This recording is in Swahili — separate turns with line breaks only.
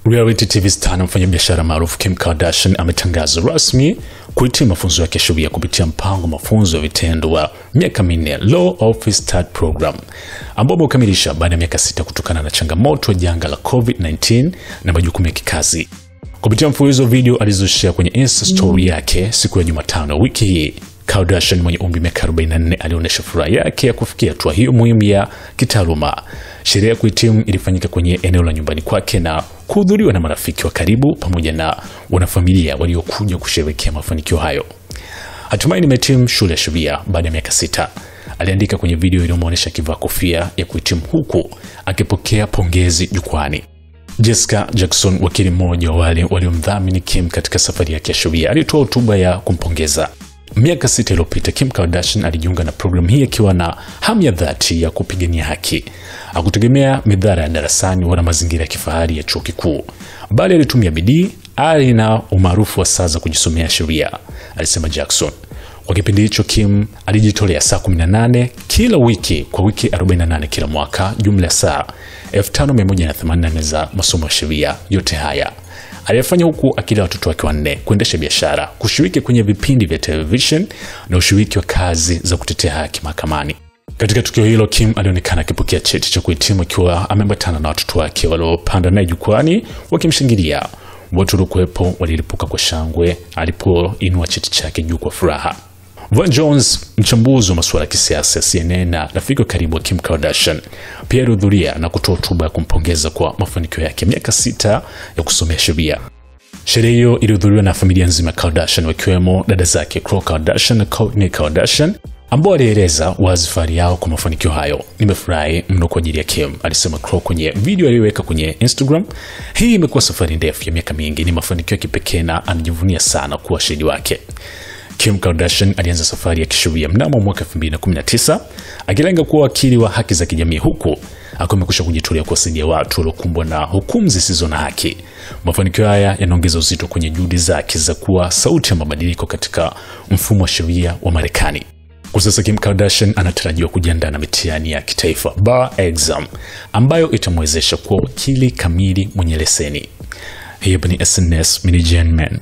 Reality TV star na mfanyabiashara maarufu Kim Kardashian ametangaza rasmi kuhitimu mafunzo yake ya sheria kupitia mpango mafunzo ya vitendo wa miaka 4 Law Office Start Program ambao umekamilisha baada ya miaka 6 kutokana na changamoto ya janga la COVID-19 na majukumu ya kikazi. Kupitia mfululizo video alizoshare kwenye Insta story yake siku ya Jumatano wiki hii, Kardashian mwenye umri miaka 44 alionyesha furaha yake ya kufikia hatua hiyo muhimu ya kitaaluma. Sherehe ya kuhitimu ilifanyika kwenye eneo la nyumbani kwake na kuhudhuriwa na marafiki wa karibu pamoja na wanafamilia waliokuja kusherehekea mafanikio hayo. Hatimaye nimehitimu shule ya sheria baada ya miaka 6. Aliandika kwenye video iliyomuonesha akivaa kofia ya kuhitimu huku akipokea pongezi jukwani. Jessica Jackson, wakili mmoja wa wale waliomdhamini Kim katika safari yake ya sheria, alitoa hotuba ya kumpongeza. Miaka 6 iliyopita Kim Kardashian alijiunga na programu hii akiwa na hamu ya dhati ya kupigania haki. Hakutegemea midhara ya darasani wala mazingira ya kifahari ya chuo kikuu, bali alitumia bidii, ari na umaarufu wa saa za kujisomea sheria, alisema Jackson. Kwa kipindi hicho Kim alijitolea saa 18 kila wiki kwa wiki 48 kila mwaka, jumla ya saa 5184 za masomo ya sheria. Yote haya alifanya huku akilea watoto wake 4, kuendesha biashara, kushiriki kwenye vipindi vya television na ushiriki wa kazi za kutetea haki mahakamani. Katika tukio hilo Kim alionekana akipokea cheti cha kuhitimu akiwa ameambatana na watoto wake waliopanda naye jukwani wakimshangilia. Watu waliokuwepo walilipuka kwa shangwe alipoinua cheti chake juu kwa furaha. Van Jones, mchambuzi wa masuala ya kisiasa ya CNN na rafiki wa karibu wa Kim Kardashian, pia alihudhuria na kutoa hotuba ya kumpongeza kwa mafanikio yake miaka 6 ya kusomea sheria. Sherehe hiyo ilihudhuriwa na familia nzima ya Kardashian, wakiwemo dada zake Khloe Kardashian na Kourtney Kardashian, ambao walieleza wazi fahari yao kwa mafanikio hayo. Nimefurahi mno kwa ajili ya Kim, alisema Khloe kwenye video aliyoweka kwenye Instagram. Hii imekuwa safari ndefu ya miaka mingi, ni mafanikio ya kipekee na anajivunia sana kuwa shahidi wake. Kim Kardashian alianza safari ya kisheria mnamo mwaka 2019 akilenga kuwa wakili wa haki za kijamii, huku amekusha kujitolea kuwasaidia watu waliokumbwa na hukumu zisizo na haki. Mafanikio haya yanaongeza uzito kwenye juhudi zake za kuwa sauti ya mabadiliko katika mfumo wa sheria wa Marekani. Kwa sasa Kim Kardashian anatarajiwa kujiandaa na mitihani ya kitaifa bar exam ambayo itamwezesha kuwa wakili kamili mwenye leseni. Hii ni SNS Mini Gen Men.